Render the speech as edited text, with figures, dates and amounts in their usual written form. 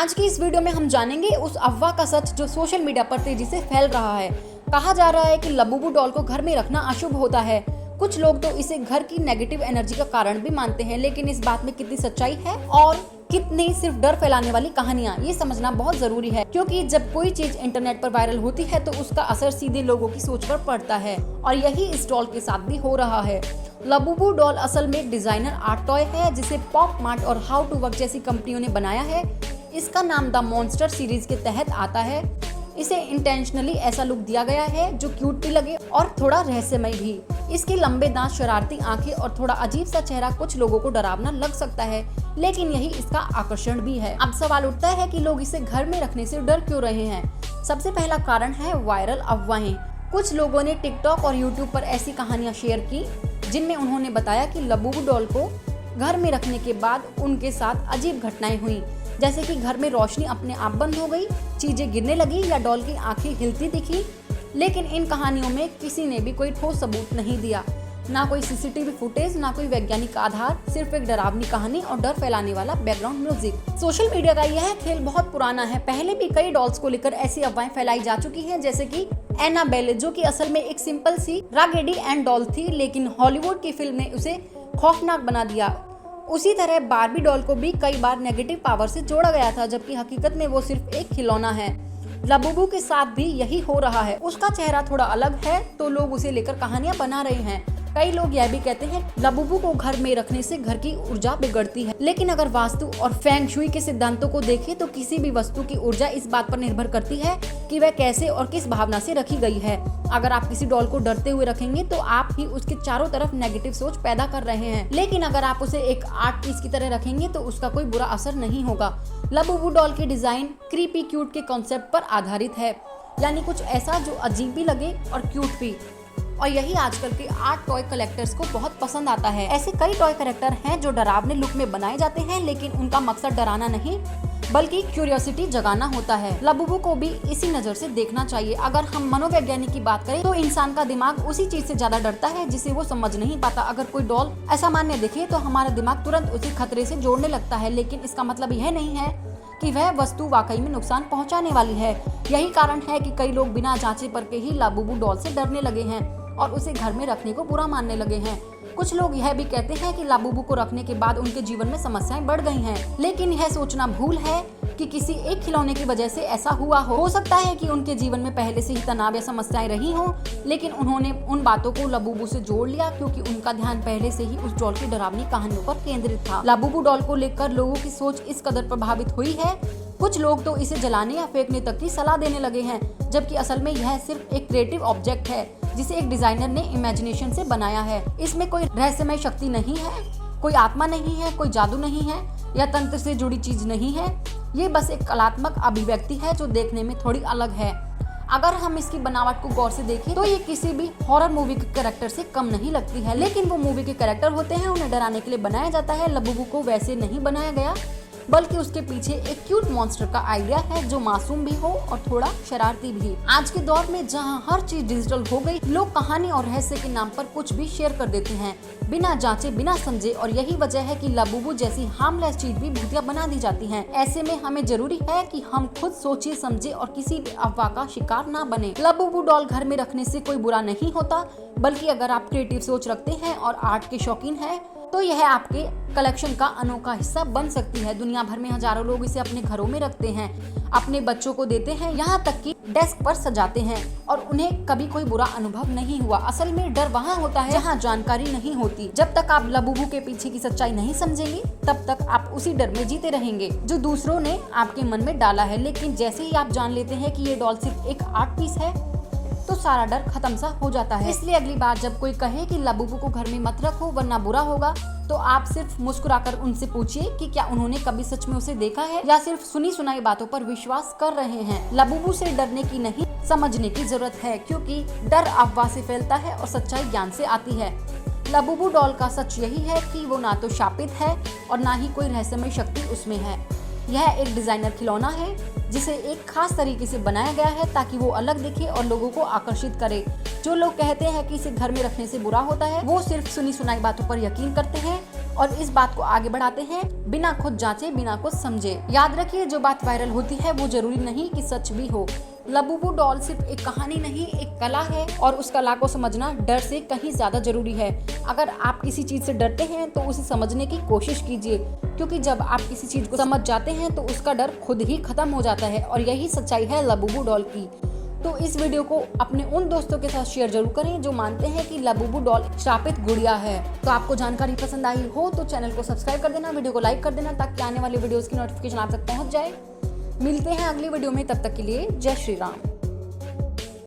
आज की इस वीडियो में हम जानेंगे उस अफवाह का सच जो सोशल मीडिया पर तेजी से फैल रहा है। कहा जा रहा है कि लबूबू डॉल को घर में रखना अशुभ होता है। कुछ लोग तो इसे घर की नेगेटिव एनर्जी का कारण भी मानते हैं, लेकिन इस बात में कितनी सच्चाई है और कितनी सिर्फ डर फैलाने वाली कहानियां, ये समझना बहुत जरूरी है। क्योंकि जब कोई चीज इंटरनेट पर वायरल होती है तो उसका असर सीधे लोगों की सोच पर पड़ता है, और यही इस डॉल के साथ भी हो रहा है। लबूबू डॉल असल में एक डिजाइनर आर्ट टॉय है जिसे पॉप मार्ट और हाउ टू वर्क जैसी कंपनियों ने बनाया है। इसका नाम द मॉन्स्टर सीरीज के तहत आता है। इसे इंटेंशनली ऐसा लुक दिया गया है जो क्यूट भी लगे और थोड़ा रहस्यमय भी। इसके लंबे दांत, शरारती आंखें और थोड़ा अजीब सा चेहरा कुछ लोगों को डरावना लग सकता है, लेकिन यही इसका आकर्षण भी है। अब सवाल उठता है कि लोग इसे घर में रखने से डर क्यों रहे हैं। सबसे पहला कारण है वायरल अफवाहें। कुछ लोगों ने टिकटॉक और यूट्यूब पर ऐसी कहानियां शेयर की जिनमें उन्होंने बताया कि लबूबू डॉल को घर में रखने के बाद उनके साथ अजीब घटनाएं हुई, जैसे कि घर में रोशनी अपने आप बंद हो गई, चीजें गिरने लगी या डॉल की आंखें हिलती दिखी। लेकिन इन कहानियों में किसी ने भी कोई ठोस सबूत नहीं दिया, ना कोई सीसीटीवी फुटेज, ना कोई वैज्ञानिक आधार, सिर्फ एक डरावनी कहानी और डर फैलाने वाला बैकग्राउंड म्यूजिक। सोशल मीडिया का यह खेल बहुत पुराना है। पहले भी कई डॉल्स को लेकर ऐसी अफवाहें फैलाई जा चुकी हैं, जैसे कि एनाबेले, जो कि असल में एक सिंपल सी रागेडी एंड डॉल थी, लेकिन हॉलीवुड की फिल्म ने उसे खौफनाक बना दिया। उसी तरह बार्बी डॉल को भी कई बार नेगेटिव पावर से जोड़ा गया था, जबकि हकीकत में वो सिर्फ एक खिलौना है। लबूबू के साथ भी यही हो रहा है। उसका चेहरा थोड़ा अलग है तो लोग उसे लेकर कहानियां बना रहे हैं। कई लोग यह भी कहते हैं लबूबू को घर में रखने से घर की ऊर्जा बिगड़ती है, लेकिन अगर वास्तु और फेंग शुई के सिद्धांतों को देखें तो किसी भी वस्तु की ऊर्जा इस बात पर निर्भर करती है कि वह कैसे और किस भावना से रखी गई है। अगर आप किसी डॉल को डरते हुए रखेंगे तो आप ही उसके चारों तरफ नेगेटिव सोच पैदा कर रहे हैं, लेकिन अगर आप उसे एक आर्ट पीस की तरह रखेंगे तो उसका कोई बुरा असर नहीं होगा। लबूबू डॉल की डिजाइन क्रीपी क्यूट के कॉन्सेप्ट पर आधारित है, यानी कुछ ऐसा जो अजीब भी लगे और क्यूट भी, और यही आजकल के आर्ट टॉय कलेक्टर्स को बहुत पसंद आता है। ऐसे कई टॉय कैरेक्टर हैं जो डरावने लुक में बनाए जाते हैं, लेकिन उनका मकसद डराना नहीं बल्कि क्यूरियोसिटी जगाना होता है। लबूबू को भी इसी नजर से देखना चाहिए। अगर हम मनोवैज्ञानिक की बात करें तो इंसान का दिमाग उसी चीज से ज्यादा डरता है जिसे वो समझ नहीं पाता। अगर कोई डॉल असामान्य दिखे तो हमारा दिमाग तुरंत उसे खतरे से जोड़ने लगता है, लेकिन इसका मतलब यह नहीं है कि वह वस्तु वाकई में नुकसान पहुंचाने वाली है। यही कारण है कि कई लोग बिना जांचे परखे ही लबूबू डॉल से डरने लगे हैं और उसे घर में रखने को बुरा मानने लगे हैं। कुछ लोग यह भी कहते हैं कि लबूबू को रखने के बाद उनके जीवन में समस्याएं बढ़ गई हैं, लेकिन यह सोचना भूल है कि किसी एक खिलौने की वजह से ऐसा हुआ हो सकता है कि उनके जीवन में पहले से ही तनाव या समस्याएं रही हों, लेकिन उन्होंने उन बातों को लबूबू से जोड़ लिया क्योंकि उनका ध्यान पहले से ही उस डॉल की डरावनी कहानियों पर केंद्रित था। लबूबू डॉल को लेकर लोगों की सोच इस कदर प्रभावित हुई है, कुछ लोग तो इसे जलाने या फेंकने तक की सलाह देने लगे हैं, जबकि असल में यह सिर्फ एक क्रिएटिव ऑब्जेक्ट है जिसे एक डिजाइनर ने इमेजिनेशन से बनाया है। इसमें कोई रहस्यमय शक्ति नहीं है, कोई आत्मा नहीं है, कोई जादू नहीं है या तंत्र से जुड़ी चीज नहीं है। ये बस एक कलात्मक अभिव्यक्ति है जो देखने में थोड़ी अलग है। अगर हम इसकी बनावट को गौर से देखें तो ये किसी भी हॉरर मूवी के कैरेक्टर से कम नहीं लगती है, लेकिन वो मूवी के कैरेक्टर होते हैं, उन्हें डराने के लिए बनाया जाता है। लबूबू को वैसे नहीं बनाया गया, बल्कि उसके पीछे एक क्यूट मॉन्स्टर का आइडिया है जो मासूम भी हो और थोड़ा शरारती भी। आज के दौर में जहां हर चीज डिजिटल हो गई, लोग कहानी और रहस्य के नाम पर कुछ भी शेयर कर देते हैं बिना जांचे, बिना समझे, और यही वजह है कि लबूबू जैसी हार्मलेस चीज भी भूतिया बना दी जाती हैं। ऐसे में हमें जरूरी है कि हम खुद सोचे समझे और किसी भी अफवाह का शिकार ना बने। लबूबू डॉल घर में रखने से कोई बुरा नहीं होता, बल्कि अगर आप क्रिएटिव सोच रखते हैं और आर्ट के शौकीन हैं तो यह आपके कलेक्शन का अनोखा हिस्सा बन सकती है। दुनिया भर में हजारों लोग इसे अपने घरों में रखते हैं, अपने बच्चों को देते हैं, यहाँ तक कि डेस्क पर सजाते हैं, और उन्हें कभी कोई बुरा अनुभव नहीं हुआ। असल में डर वहाँ होता है जहाँ जानकारी नहीं होती। जब तक आप लबूबू के पीछे की सच्चाई नहीं समझेंगे तब तक आप उसी डर में जीते रहेंगे जो दूसरों ने आपके मन में डाला है। लेकिन जैसे ही आप जान लेते हैं कि ये डॉल सिर्फ एक आर्ट पीस है तो सारा डर खत्म सा हो जाता है। इसलिए अगली बार जब कोई कहे कि लबूबू को घर में मत रखो वरना बुरा होगा, तो आप सिर्फ मुस्कुराकर उनसे पूछिए कि क्या उन्होंने कभी सच में उसे देखा है या सिर्फ सुनी सुनाई बातों पर विश्वास कर रहे हैं। लबूबू से डरने की नहीं, समझने की जरूरत है, क्योंकि डर अफवाह से फैलता है और सच्चाई ज्ञान से आती है। लबूबू डॉल का सच यही है कि वो ना तो शापित है और ना ही कोई रहस्यमय शक्ति उसमें है। यह एक डिजाइनर खिलौना है जिसे एक खास तरीके से बनाया गया है ताकि वो अलग दिखे और लोगों को आकर्षित करे। जो लोग कहते हैं कि इसे घर में रखने से बुरा होता है, वो सिर्फ सुनी सुनाई बातों पर यकीन करते हैं और इस बात को आगे बढ़ाते हैं बिना खुद जांचे, बिना कुछ समझे। याद रखिए, जो बात वायरल होती है वो जरूरी नहीं कि सच भी हो। लबूबू डॉल सिर्फ एक कहानी नहीं, एक कला है और उस कला को समझना डर से कहीं ज्यादा जरूरी है। अगर आप किसी चीज से डरते हैं तो उसे समझने की कोशिश कीजिए, क्योंकि जब आप किसी चीज को समझ जाते हैं तो उसका डर खुद ही खत्म हो जाता है और यही सच्चाई है लबूबू डॉल की। तो इस वीडियो को अपने उन दोस्तों के साथ शेयर जरूर करें जो मानते हैं कि लबूबू डॉल श्रापित गुड़िया है। तो आपको जानकारी पसंद आई हो तो चैनल को सब्सक्राइब कर देना, वीडियो को लाइक कर देना ताकि आने वाली वीडियोस की नोटिफिकेशन आप तक पहुंच जाए। मिलते हैं अगली वीडियो में, तब तक के लिए जय श्री राम।